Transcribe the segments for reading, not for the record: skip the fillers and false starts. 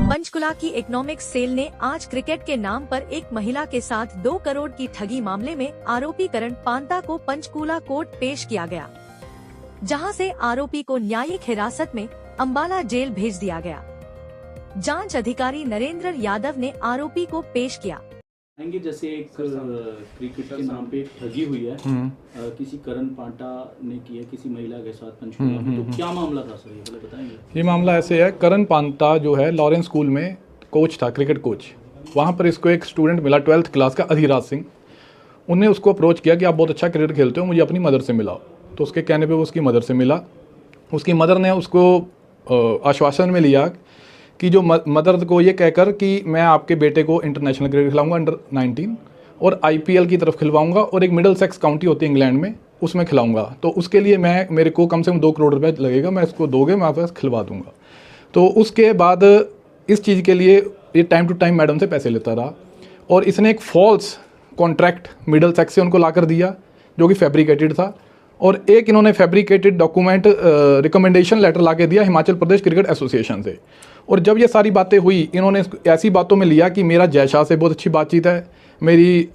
पंचकुला की economic cell ने आज क्रिकेट के नाम पर एक महिला के साथ 2 करोड़ की ठगी मामले में आरोपी करण पांता को पंचकुला कोर्ट पेश किया गया, जहां से आरोपी को न्यायिक हिरासत में अंबाला जेल भेज दिया गया। जांच अधिकारी नरेंद्र यादव ने आरोपी को पेश किया। जैसे एक क्रिकेट के नाम पे ठगी हुई है, किसी करण पांटा ने की है किसी महिला के साथ पंचकुला में, तो क्या मामला था सर, ये पहले बताएंगे। ये मामला ऐसे है, करण पांता जो है लॉरेंस स्कूल में कोच था, क्रिकेट कोच। वहाँ पर इसको एक स्टूडेंट मिला 12th क्लास का, अधिराज सिंह। उनने उसको अप्रोच किया कि आप बहुत अच्छा क्रिकेट खेलते हो, मुझे अपनी मदर से मिलाओ। तो उसके कहने पर वो उसकी मदर से मिला। उसकी मदर ने उसको आश्वासन में लिया कि जो मदर को ये कहकर कि मैं आपके बेटे को इंटरनेशनल क्रिकेट खिलाऊंगा अंडर 19 और IPL की तरफ खिलवाऊंगा और एक मिडिल सेक्स काउंटी होती है इंग्लैंड में, उसमें खिलाऊंगा। तो उसके लिए मेरे को कम से कम 2 करोड़ रुपए लगेगा, मैं इसको दोगे मैं आपके खिलवा दूंगा। तो उसके बाद इस चीज़ के लिए ये टाइम टू टाइम मैडम से पैसे लेता रहा और इसने एक फॉल्स कॉन्ट्रैक्ट मिडिल सेक्स से उनको ला कर दिया जो कि फैब्रिकेटेड था, और एक इन्होंने फैब्रिकेटेड डॉक्यूमेंट रिकमेंडेशन लेटर ला के दिया हिमाचल प्रदेश क्रिकेट एसोसिएशन से। और जब ये सारी बातें हुई, इन्होंने ऐसी बातों में लिया कि मेरा जय शाह से बहुत अच्छी बातचीत है, मेरी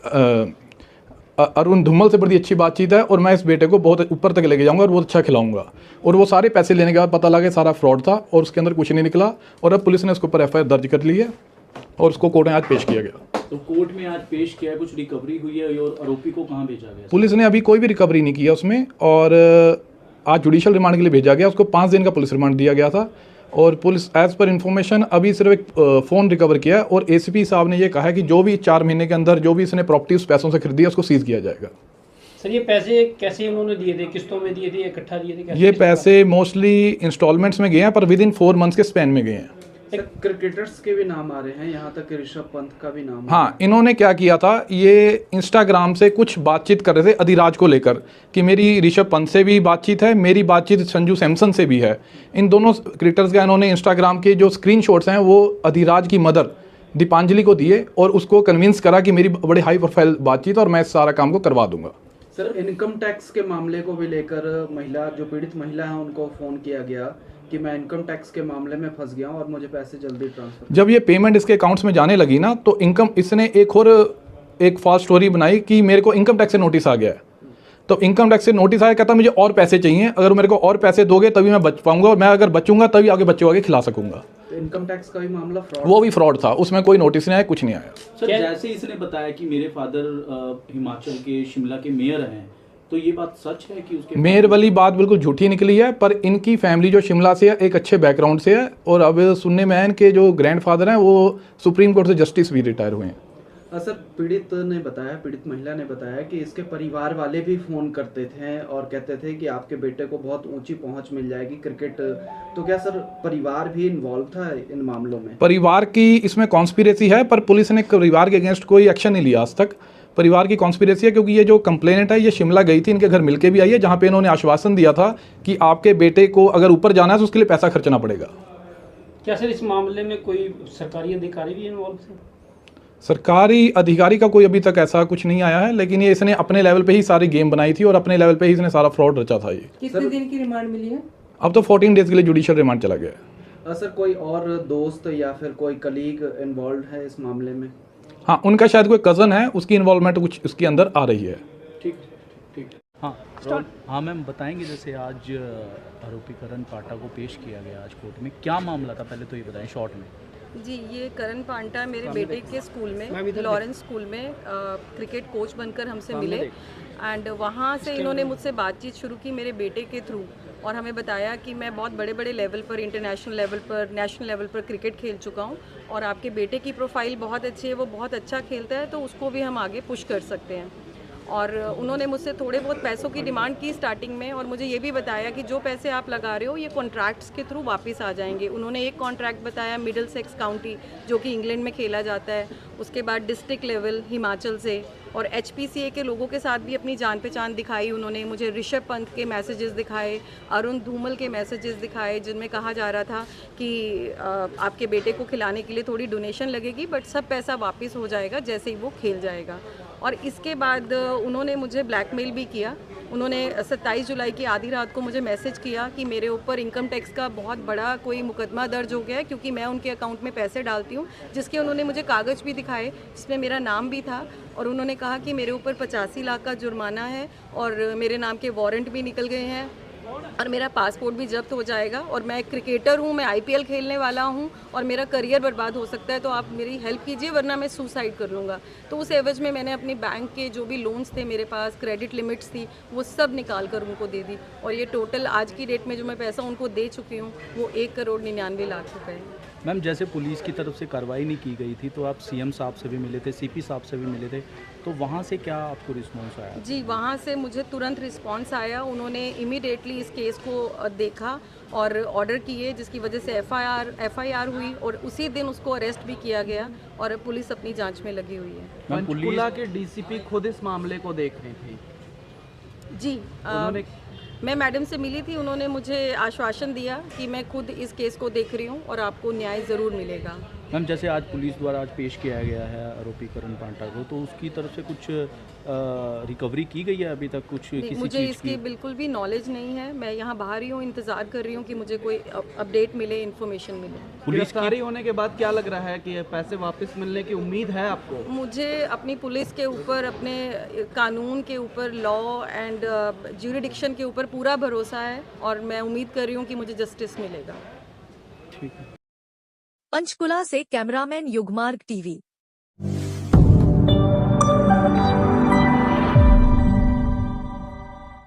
अरुण धूमल से बड़ी अच्छी बातचीत है और मैं इस बेटे को बहुत ऊपर तक लेके जाऊंगा और बहुत अच्छा खिलाऊंगा। और वो सारे पैसे लेने के बाद पता लगा सारा फ्रॉड था और उसके अंदर कुछ नहीं निकला। और अब पुलिस ने उसके ऊपर FIR दर्ज कर ली है और उसको कोर्ट में आज पेश किया गया। तो कोर्ट में आज पेश किया, कुछ रिकवरी हुई है और आरोपी को कहाँ भेजा गया? पुलिस ने अभी कोई भी रिकवरी नहीं किया उसमें, और आज जुडिशियल रिमांड के लिए भेजा गया। उसको 5 दिन का पुलिस रिमांड दिया गया था और पुलिस एज पर इन्फॉर्मेशन अभी सिर्फ एक फ़ोन रिकवर किया है। और ACP साहब ने ये कहा है कि जो भी 4 महीने के अंदर जो भी इसने प्रॉपर्टी उस पैसों से खरीदी है उसको सीज किया जाएगा। सर ये पैसे कैसे उन्होंने दिए थे, किस्तों में दिए थे, इकट्ठा दिए थे? ये पैसे मोस्टली इंस्टॉलमेंट्स में गए हैं, पर विद इन 4 मंथ्स के स्पैन में गए हैं। क्रिकेटर्स के भी नाम आ रहे हैं, यहाँ तक कि ऋषभ पंत का भी नाम। हाँ, इन्होंने क्या किया था, ये इंस्टाग्राम से कुछ बातचीत कर रहे थे अधिराज को लेकर कि मेरी ऋषभ पंत से भी बातचीत है, मेरी बातचीत संजू सैमसन से भी है। इन दोनों क्रिकेटर्स का इन्होंने इंस्टाग्राम के जो स्क्रीनशॉट्स हैं वो अधिराज की मदर दीपांजलि को दिए और उसको कन्विंस करा कि मेरी बड़ी हाई प्रोफाइल बातचीत और मैं इस सारा काम को करवा दूंगा। सर, इनकम टैक्स के मामले को भी लेकर महिला जो पीड़ित महिला है उनको फ़ोन किया गया कि मैं इनकम टैक्स के मामले में फंस गया हूं और मुझे पैसे जल्दी ट्रांसफर। जब ये पेमेंट इसके अकाउंट्स में जाने लगी ना, तो इसने एक फॉल्स स्टोरी बनाई कि मेरे को इनकम टैक्स से नोटिस आ गया है। तो इनकम टैक्स से नोटिस आया, कहता मुझे और पैसे चाहिए, अगर मेरे को और पैसे दोगे तभी मैं बच पाऊंगा और मैं अगर बचूंगा तभी आगे बच्चों को आगे खिला सकूंगा। तो इनकम टैक्स का भी मामला फ्रॉड, वो भी फ्रॉड था, उसमें कोई नोटिस नहीं आया, कुछ नहीं आया। सर जैसे इसने बताया कि मेरे फादर हिमाचल के शिमला के मेयर हैं, तो ये बात सच है कि उसके मेयर वाली बात बिल्कुल झूठी निकली है, पर इनकी फैमिली जो शिमला से है एक अच्छे बैकग्राउंड से है और अब सुनने में है इनके जो ग्रैंडफादर हैं वो सुप्रीम कोर्ट से जस्टिस भी रिटायर हुए हैं। सर, पीड़ित महिला ने बताया कि इसके परिवार वाले भी फ़ोन करते थे और कहते थे कि आपके बेटे को बहुत ऊंची पहुंच मिल जाएगी क्रिकेट। तो क्या सर परिवार भी इन्वॉल्व था इन मामलों में? परिवार की इसमें कॉन्स्पिरेसी है, पर पुलिस ने परिवार के अगेंस्ट कोई एक्शन नहीं लिया आज तक। परिवार की कॉन्स्पिरेसी है क्योंकि ये जो कंप्लेनेंट है ये शिमला गई थी, इनके घर मिलके भी आई है, जहाँ पे इन्होंने आश्वासन दिया था कि आपके बेटे को अगर ऊपर जाना है तो उसके लिए पैसा खर्चना पड़ेगा। क्या सर इस मामले में कोई सरकारी अधिकारी भी इन्वॉल्व थे? सरकारी अधिकारी का कोई अभी तक ऐसा कुछ नहीं आया है, लेकिन ये इसने अपने लेवल पे ही सारी गेम बनाई थी और अपने लेवल पे ही इसने सारा फ्रॉड रचा था। ये कितने दिन की रिमांड मिली है? अब तो 14 डेज के लिए जुडिशियल रिमांड चला गया है। सर, कोई और दोस्त या फिर कोई कलीग इन्वॉल्व है इस मामले में? हाँ, उनका शायद कोई कज़न है, उसकी इन्वॉल्वमेंट कुछ उसके अंदर आ रही है। ठीक ठीक। हाँ मैम, बताएंगे जैसे आज आरोपी करण पांटा को पेश किया गया आज कोर्ट में, क्या मामला था पहले तो ये बताएं शॉर्ट में। जी, ये करण पांटा मेरे बेटे के स्कूल में, लॉरेंस स्कूल में क्रिकेट कोच बनकर हमसे मिले एंड वहाँ से इन्होंने मुझसे बातचीत शुरू की मेरे बेटे के थ्रू और हमें बताया कि मैं बहुत बड़े बड़े लेवल पर, इंटरनेशनल लेवल पर, नेशनल लेवल पर क्रिकेट खेल चुका हूँ और आपके बेटे की प्रोफाइल बहुत अच्छी है, वो बहुत अच्छा खेलता है, तो उसको भी हम आगे पुश कर सकते हैं। और उन्होंने मुझसे थोड़े बहुत पैसों की डिमांड की स्टार्टिंग में और मुझे ये भी बताया कि जो पैसे आप लगा रहे हो ये कॉन्ट्रैक्ट्स के थ्रू वापस आ जाएंगे। उन्होंने एक कॉन्ट्रैक्ट बताया मिडिल सेक्स काउंटी जो कि इंग्लैंड में खेला जाता है, उसके बाद डिस्ट्रिक्ट लेवल हिमाचल से और HPCA के लोगों के साथ भी अपनी जान पहचान दिखाई। उन्होंने मुझे ऋषभ पंत के मैसेजेस दिखाए, अरुण धूमल के मैसेजेस दिखाए जिनमें कहा जा रहा था कि आपके बेटे को खिलाने के लिए थोड़ी डोनेशन लगेगी बट सब पैसा वापस हो जाएगा जैसे ही वो खेल जाएगा। और इसके बाद उन्होंने मुझे ब्लैकमेल भी किया उन्होंने 27 जुलाई की आधी रात को मुझे मैसेज किया कि मेरे ऊपर इनकम टैक्स का बहुत बड़ा कोई मुकदमा दर्ज हो गया है, क्योंकि मैं उनके अकाउंट में पैसे डालती हूँ, जिसके उन्होंने मुझे कागज़ भी दिखाए जिसमें मेरा नाम भी था। और उन्होंने कहा कि मेरे ऊपर 85 लाख का जुर्माना है और मेरे नाम के वारंट भी निकल गए हैं और मेरा पासपोर्ट भी जब्त हो जाएगा, और मैं एक क्रिकेटर हूँ, मैं IPL खेलने वाला हूँ और मेरा करियर बर्बाद हो सकता है, तो आप मेरी हेल्प कीजिए वरना मैं सुसाइड कर लूँगा। तो उस एवज में मैंने अपनी बैंक के जो भी लोन्स थे मेरे पास, क्रेडिट लिमिट्स थी, वो सब निकाल कर उनको दे दी, और ये टोटल आज की डेट में जो मैं पैसा उनको दे चुकी हूँ वो 1,99,00,000 रुपये है। मैम, जैसे पुलिस की तरफ से कार्रवाई नहीं की गई थी, तो आप CM साहब से भी मिले थे, CP साहब से भी मिले थे, तो वहाँ से क्या आपको रिस्पॉन्स आया? जी, वहाँ से मुझे तुरंत रिस्पांस आया। उन्होंने इमीडिएटली इस केस को देखा और ऑर्डर किए, जिसकी वजह से FIR हुई और उसी दिन उसको अरेस्ट भी किया गया और पुलिस अपनी जांच में लगी हुई है। पंचकुला के DCP खुद इस मामले को देख रही थी। जी, मैं मैडम से मिली थी, उन्होंने मुझे आश्वासन दिया कि मैं खुद इस केस को देख रही हूँ और आपको न्याय ज़रूर मिलेगा। मैम, जैसे आज पुलिस द्वारा आज पेश किया गया है आरोपी करण पांटा को, तो उसकी तरफ से कुछ रिकवरी की गई है अभी तक कुछ किसी मुझे चीज़ इसकी की? बिल्कुल भी नॉलेज नहीं है। मैं यहाँ बाहर ही हूँ, इंतज़ार कर रही हूँ कि मुझे कोई अपडेट मिले, इन्फॉर्मेशन मिले। पुलिस की गिरफ्तारी होने के बाद क्या लग रहा है कि पैसे वापस मिलने की उम्मीद है आपको? मुझे अपनी पुलिस के ऊपर, अपने कानून के ऊपर, लॉ एंड ज्यूरिडिक्शन के ऊपर पूरा भरोसा है और मैं उम्मीद कर रही हूँ कि मुझे जस्टिस मिलेगा। ठीक है। पंचकुला से कैमरामैन युगमार्ग TV।